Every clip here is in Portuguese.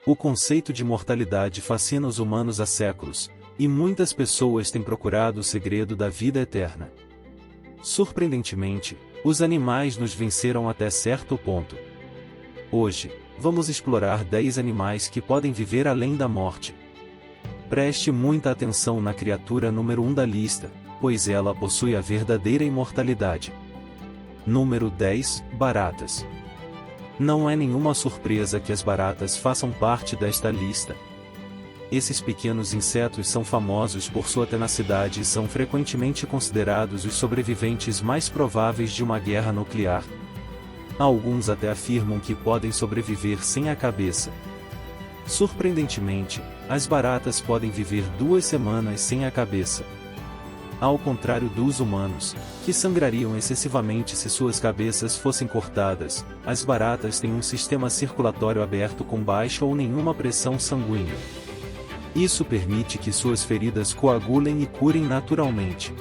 O conceito de mortalidade fascina os humanos há séculos, e muitas pessoas têm procurado o segredo da vida eterna. Surpreendentemente, os animais nos venceram até certo ponto. Hoje, vamos explorar 10 animais que podem viver além da morte. Preste muita atenção na criatura número 1 da lista, pois ela possui a verdadeira imortalidade. Número 10, baratas. Não é nenhuma surpresa que as baratas façam parte desta lista. Esses pequenos insetos são famosos por sua tenacidade e são frequentemente considerados os sobreviventes mais prováveis de uma guerra nuclear. Alguns até afirmam que podem sobreviver sem a cabeça. Surpreendentemente, as baratas podem viver 2 semanas sem a cabeça. Ao contrário dos humanos, que sangrariam excessivamente se suas cabeças fossem cortadas, as baratas têm um sistema circulatório aberto com baixa ou nenhuma pressão sanguínea. Isso permite que suas feridas coagulem e curem naturalmente.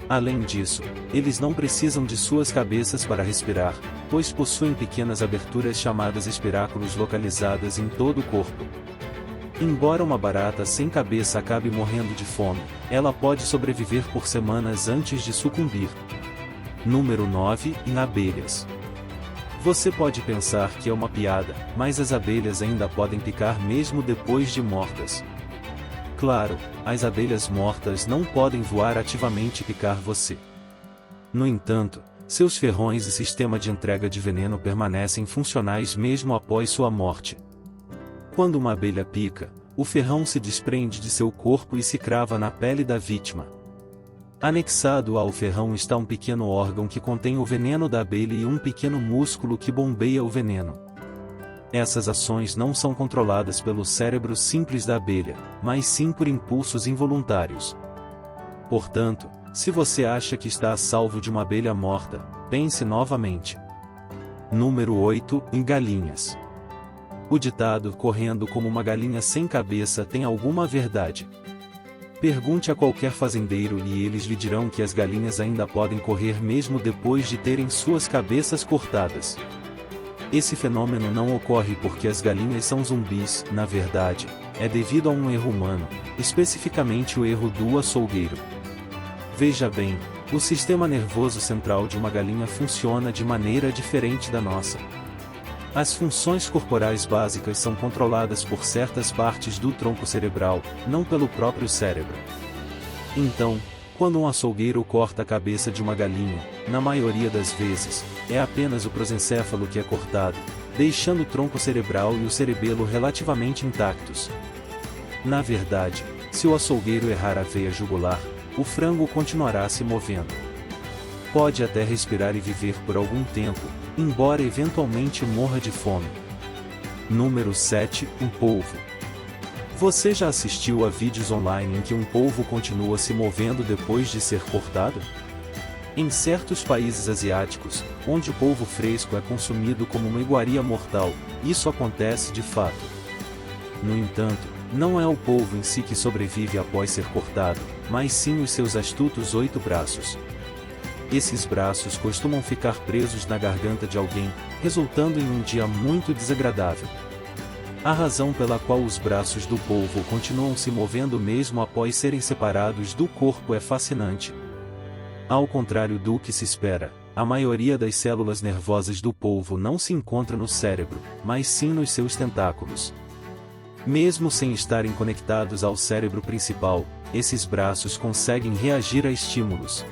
Além disso, eles não precisam de suas cabeças para respirar, pois possuem pequenas aberturas chamadas espiráculos localizadas em todo o corpo. Embora uma barata sem cabeça acabe morrendo de fome, ela pode sobreviver por semanas antes de sucumbir. Número 9, abelhas. Você pode pensar que é uma piada, mas as abelhas ainda podem picar mesmo depois de mortas. Claro, as abelhas mortas não podem voar ativamente e picar você. No entanto, seus ferrões e sistema de entrega de veneno permanecem funcionais mesmo após sua morte. Quando uma abelha pica, o ferrão se desprende de seu corpo e se crava na pele da vítima. Anexado ao ferrão está um pequeno órgão que contém o veneno da abelha e um pequeno músculo que bombeia o veneno. Essas ações não são controladas pelo cérebro simples da abelha, mas sim por impulsos involuntários. Portanto, se você acha que está a salvo de uma abelha morta, pense novamente. Número 8, galinhas. O ditado "correndo como uma galinha sem cabeça" tem alguma verdade. Pergunte a qualquer fazendeiro e eles lhe dirão que as galinhas ainda podem correr mesmo depois de terem suas cabeças cortadas. Esse fenômeno não ocorre porque as galinhas são zumbis, na verdade, é devido a um erro humano, especificamente o erro do açougueiro. Veja bem, o sistema nervoso central de uma galinha funciona de maneira diferente da nossa. As funções corporais básicas são controladas por certas partes do tronco cerebral, não pelo próprio cérebro. Então, quando um açougueiro corta a cabeça de uma galinha, na maioria das vezes, é apenas o prosencéfalo que é cortado, deixando o tronco cerebral e o cerebelo relativamente intactos. Na verdade, se o açougueiro errar a veia jugular, o frango continuará se movendo. Pode até respirar e viver por algum tempo, embora eventualmente morra de fome. Número 7, polvo. Você já assistiu a vídeos online em que um polvo continua se movendo depois de ser cortado? Em certos países asiáticos, onde o polvo fresco é consumido como uma iguaria mortal, isso acontece de fato. No entanto, não é o polvo em si que sobrevive após ser cortado, mas sim os seus astutos 8 braços. Esses braços costumam ficar presos na garganta de alguém, resultando em um dia muito desagradável. A razão pela qual os braços do polvo continuam se movendo mesmo após serem separados do corpo é fascinante. Ao contrário do que se espera, a maioria das células nervosas do polvo não se encontra no cérebro, mas sim nos seus tentáculos. Mesmo sem estarem conectados ao cérebro principal, esses braços conseguem reagir a estímulos.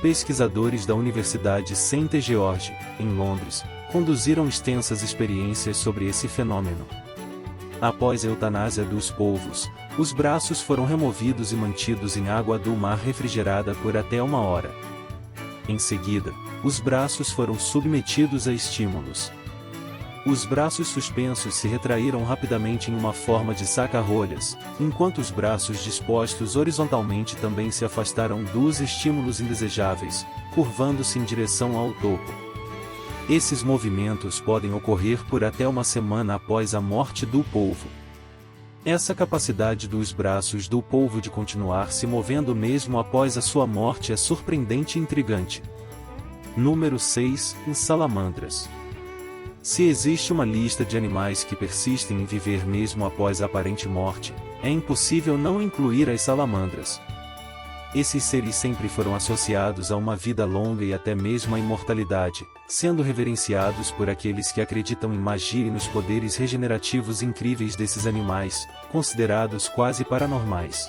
Pesquisadores da Universidade St. George, em Londres, conduziram extensas experiências sobre esse fenômeno. Após a eutanásia dos polvos, os braços foram removidos e mantidos em água do mar refrigerada por até 1 hora. Em seguida, os braços foram submetidos a estímulos. Os braços suspensos se retraíram rapidamente em uma forma de saca-rolhas, enquanto os braços dispostos horizontalmente também se afastaram dos estímulos indesejáveis, curvando-se em direção ao topo. Esses movimentos podem ocorrer por até 1 semana após a morte do polvo. Essa capacidade dos braços do polvo de continuar se movendo mesmo após a sua morte é surpreendente e intrigante. Número 6, salamandras. Se existe uma lista de animais que persistem em viver mesmo após a aparente morte, é impossível não incluir as salamandras. Esses seres sempre foram associados a uma vida longa e até mesmo à imortalidade, sendo reverenciados por aqueles que acreditam em magia e nos poderes regenerativos incríveis desses animais, considerados quase paranormais.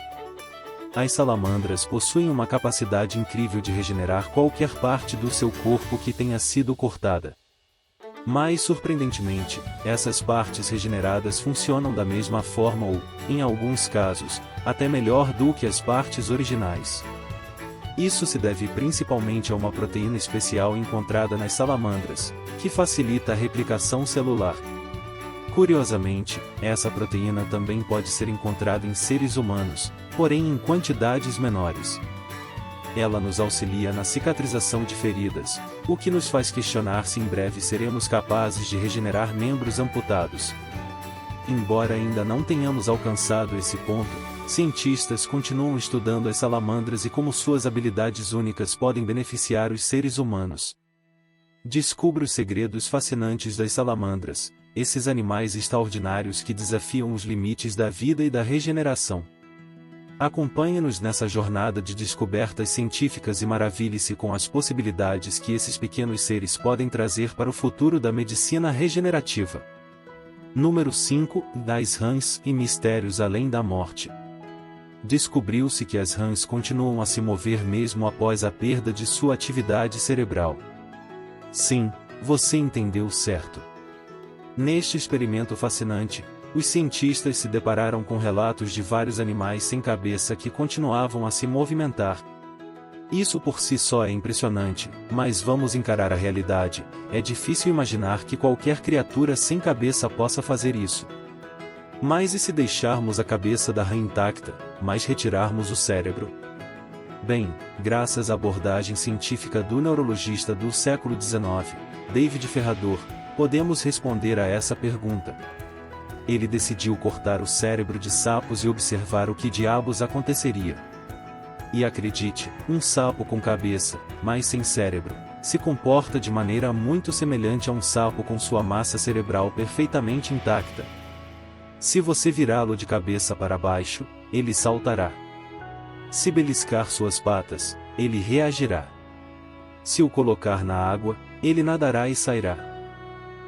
As salamandras possuem uma capacidade incrível de regenerar qualquer parte do seu corpo que tenha sido cortada. Mais surpreendentemente, essas partes regeneradas funcionam da mesma forma ou, em alguns casos, até melhor do que as partes originais. Isso se deve principalmente a uma proteína especial encontrada nas salamandras, que facilita a replicação celular. Curiosamente, essa proteína também pode ser encontrada em seres humanos, porém em quantidades menores. Ela nos auxilia na cicatrização de feridas, o que nos faz questionar se em breve seremos capazes de regenerar membros amputados. Embora ainda não tenhamos alcançado esse ponto, cientistas continuam estudando as salamandras e como suas habilidades únicas podem beneficiar os seres humanos. Descubra os segredos fascinantes das salamandras, esses animais extraordinários que desafiam os limites da vida e da regeneração. Acompanhe-nos nessa jornada de descobertas científicas e maravilhe-se com as possibilidades que esses pequenos seres podem trazer para o futuro da medicina regenerativa. Número 5. Das rãs e mistérios além da morte. Descobriu-se que as rãs continuam a se mover mesmo após a perda de sua atividade cerebral. Sim, você entendeu certo. Neste experimento fascinante, os cientistas se depararam com relatos de vários animais sem cabeça que continuavam a se movimentar. Isso por si só é impressionante, mas vamos encarar a realidade. É difícil imaginar que qualquer criatura sem cabeça possa fazer isso. Mas e se deixarmos a cabeça da rã intacta, mas retirarmos o cérebro? Bem, graças à abordagem científica do neurologista do século XIX, David Ferrador, podemos responder a essa pergunta. Ele decidiu cortar o cérebro de sapos e observar o que diabos aconteceria. E acredite, um sapo com cabeça, mas sem cérebro, se comporta de maneira muito semelhante a um sapo com sua massa cerebral perfeitamente intacta. Se você virá-lo de cabeça para baixo, ele saltará. Se beliscar suas patas, ele reagirá. Se o colocar na água, ele nadará e sairá.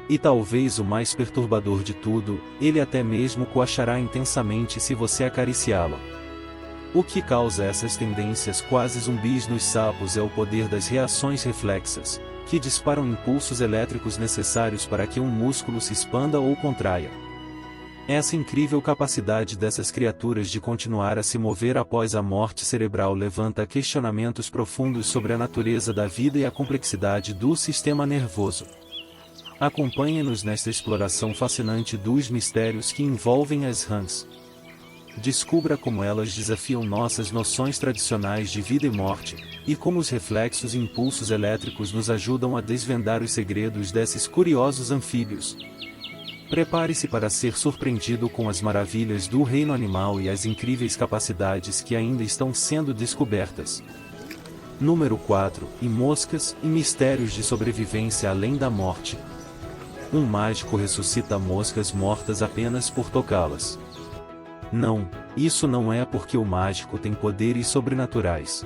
E talvez o mais perturbador de tudo, ele até mesmo coachará intensamente se você acariciá-lo. O que causa essas tendências quase zumbis nos sapos é o poder das reações reflexas, que disparam impulsos elétricos necessários para que um músculo se expanda ou contraia. Essa incrível capacidade dessas criaturas de continuar a se mover após a morte cerebral levanta questionamentos profundos sobre a natureza da vida e a complexidade do sistema nervoso. Acompanhe-nos nesta exploração fascinante dos mistérios que envolvem as rãs. Descubra como elas desafiam nossas noções tradicionais de vida e morte, e como os reflexos e impulsos elétricos nos ajudam a desvendar os segredos desses curiosos anfíbios. Prepare-se para ser surpreendido com as maravilhas do reino animal e as incríveis capacidades que ainda estão sendo descobertas. Número 4. E moscas e mistérios de sobrevivência além da morte. Um mágico ressuscita moscas mortas apenas por tocá-las. Não, isso não é porque o mágico tem poderes sobrenaturais.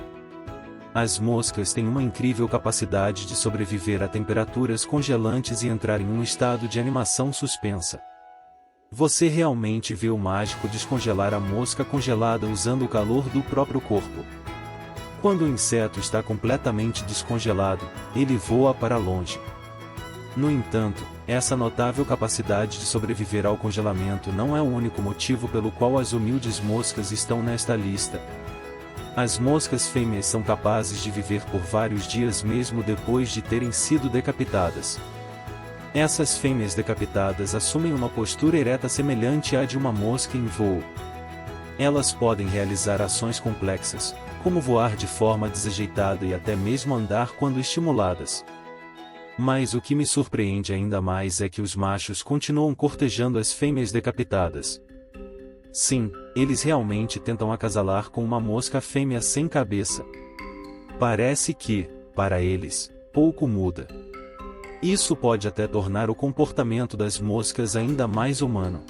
As moscas têm uma incrível capacidade de sobreviver a temperaturas congelantes e entrar em um estado de animação suspensa. Você realmente vê o mágico descongelar a mosca congelada usando o calor do próprio corpo. Quando o inseto está completamente descongelado, ele voa para longe. No entanto, essa notável capacidade de sobreviver ao congelamento não é o único motivo pelo qual as humildes moscas estão nesta lista. As moscas fêmeas são capazes de viver por vários dias mesmo depois de terem sido decapitadas. Essas fêmeas decapitadas assumem uma postura ereta semelhante à de uma mosca em voo. Elas podem realizar ações complexas, como voar de forma desajeitada e até mesmo andar quando estimuladas. Mas o que me surpreende ainda mais é que os machos continuam cortejando as fêmeas decapitadas. Sim, eles realmente tentam acasalar com uma mosca fêmea sem cabeça. Parece que, para eles, pouco muda. Isso pode até tornar o comportamento das moscas ainda mais humano.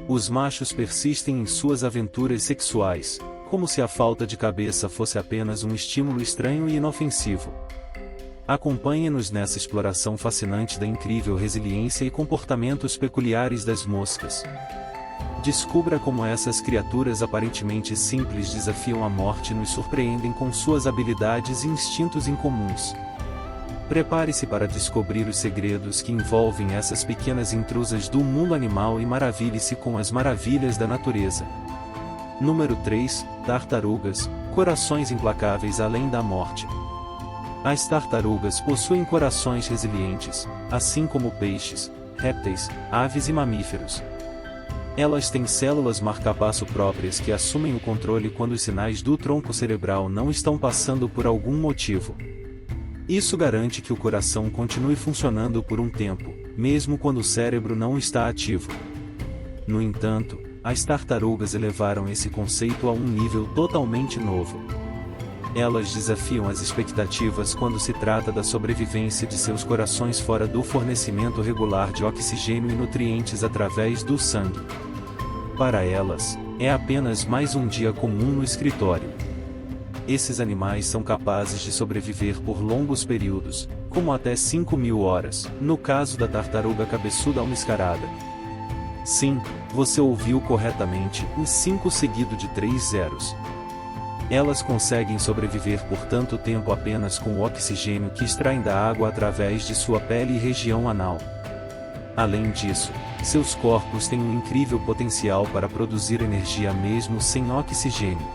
Os machos persistem em suas aventuras sexuais, como se a falta de cabeça fosse apenas um estímulo estranho e inofensivo. Acompanhe-nos nessa exploração fascinante da incrível resiliência e comportamentos peculiares das moscas. Descubra como essas criaturas aparentemente simples desafiam a morte e nos surpreendem com suas habilidades e instintos incomuns. Prepare-se para descobrir os segredos que envolvem essas pequenas intrusas do mundo animal e maravilhe-se com as maravilhas da natureza. Número 3. Tartarugas, corações implacáveis além da morte. As tartarugas possuem corações resilientes, assim como peixes, répteis, aves e mamíferos. Elas têm células marcapasso próprias que assumem o controle quando os sinais do tronco cerebral não estão passando por algum motivo. Isso garante que o coração continue funcionando por um tempo, mesmo quando o cérebro não está ativo. No entanto, as tartarugas elevaram esse conceito a um nível totalmente novo. Elas desafiam as expectativas quando se trata da sobrevivência de seus corações fora do fornecimento regular de oxigênio e nutrientes através do sangue. Para elas, é apenas mais um dia comum no escritório. Esses animais são capazes de sobreviver por longos períodos, como até 5.000 horas, no caso da tartaruga cabeçuda almiscarada. Sim, você ouviu corretamente, os 5 seguido de 3 zeros. Elas conseguem sobreviver por tanto tempo apenas com o oxigênio que extraem da água através de sua pele e região anal. Além disso, seus corpos têm um incrível potencial para produzir energia mesmo sem oxigênio.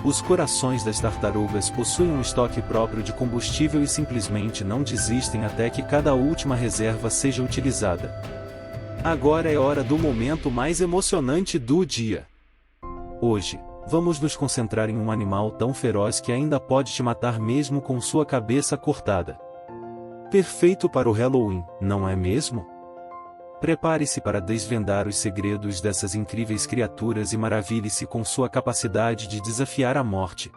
Os corações das tartarugas possuem um estoque próprio de combustível e simplesmente não desistem até que cada última reserva seja utilizada. Agora é hora do momento mais emocionante do dia. Hoje, vamos nos concentrar em um animal tão feroz que ainda pode te matar mesmo com sua cabeça cortada. Perfeito para o Halloween, não é mesmo? Prepare-se para desvendar os segredos dessas incríveis criaturas e maravilhe-se com sua capacidade de desafiar a morte.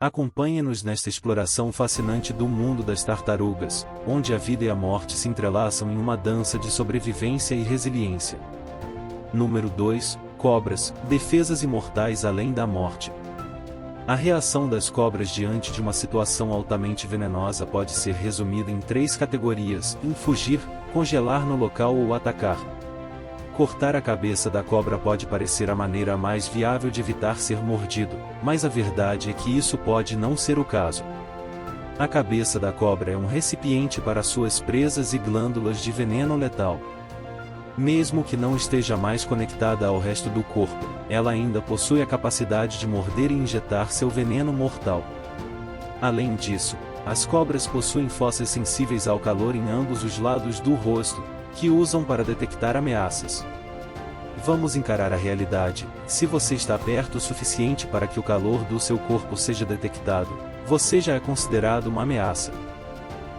Acompanhe-nos nesta exploração fascinante do mundo das tartarugas, onde a vida e a morte se entrelaçam em uma dança de sobrevivência e resiliência. Número 2. Cobras, defesas imortais além da morte. A reação das cobras diante de uma situação altamente venenosa pode ser resumida em 3 categorias: fugir, congelar no local ou atacar. Cortar a cabeça da cobra pode parecer a maneira mais viável de evitar ser mordido, mas a verdade é que isso pode não ser o caso. A cabeça da cobra é um recipiente para suas presas e glândulas de veneno letal. Mesmo que não esteja mais conectada ao resto do corpo, ela ainda possui a capacidade de morder e injetar seu veneno mortal. Além disso, as cobras possuem fossas sensíveis ao calor em ambos os lados do rosto, que usam para detectar ameaças. Vamos encarar a realidade: se você está perto o suficiente para que o calor do seu corpo seja detectado, você já é considerado uma ameaça.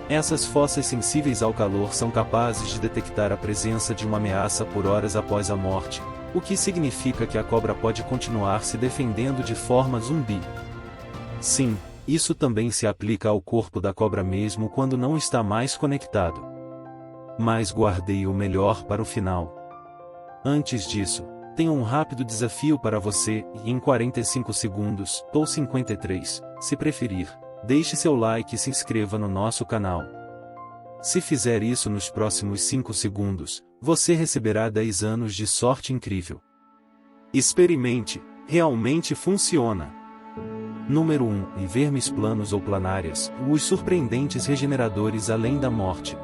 Essas fossas sensíveis ao calor são capazes de detectar a presença de uma ameaça por horas após a morte, o que significa que a cobra pode continuar se defendendo de forma zumbi. Sim, isso também se aplica ao corpo da cobra mesmo quando não está mais conectado. Mas guardei o melhor para o final. Antes disso, tenho um rápido desafio para você, e em 45 segundos, ou 53, se preferir, deixe seu like e se inscreva no nosso canal. Se fizer isso nos próximos 5 segundos, você receberá 10 anos de sorte incrível. Experimente, realmente funciona. Número 1. Vermes planos ou planárias, os surpreendentes regeneradores além da morte.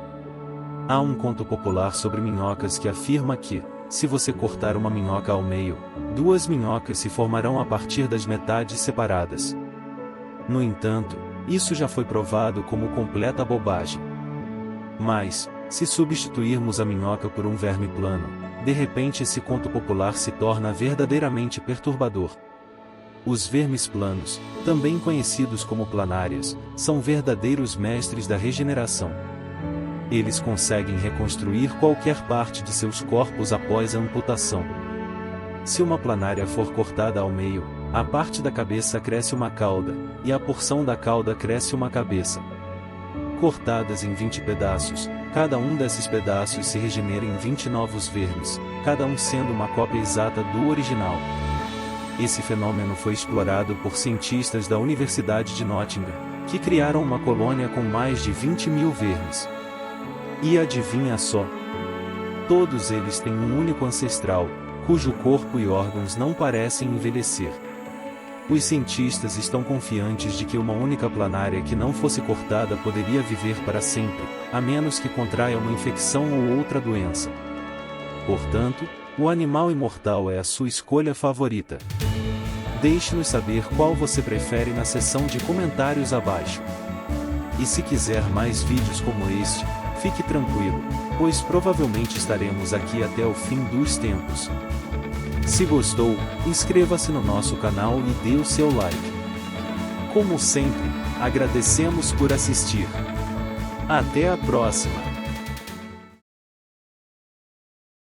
Há um conto popular sobre minhocas que afirma que, se você cortar uma minhoca ao meio, 2 minhocas se formarão a partir das metades separadas. No entanto, isso já foi provado como completa bobagem. Mas, se substituirmos a minhoca por um verme plano, de repente esse conto popular se torna verdadeiramente perturbador. Os vermes planos, também conhecidos como planárias, são verdadeiros mestres da regeneração. Eles conseguem reconstruir qualquer parte de seus corpos após a amputação. Se uma planária for cortada ao meio, a parte da cabeça cresce uma cauda, e a porção da cauda cresce uma cabeça. cortadas em 20 pedaços, cada um desses pedaços se regenera em 20 novos vermes, cada um sendo uma cópia exata do original. Esse fenômeno foi explorado por cientistas da Universidade de Nottingham, que criaram uma colônia com mais de 20.000 vermes. E adivinha só? Todos eles têm um único ancestral, cujo corpo e órgãos não parecem envelhecer. Os cientistas estão confiantes de que uma única planária que não fosse cortada poderia viver para sempre, a menos que contraia uma infecção ou outra doença. Portanto, o animal imortal é a sua escolha favorita. Deixe-nos saber qual você prefere na seção de comentários abaixo. E se quiser mais vídeos como este, fique tranquilo, pois provavelmente estaremos aqui até o fim dos tempos. Se gostou, inscreva-se no nosso canal e dê o seu like. Como sempre, agradecemos por assistir. Até a próxima!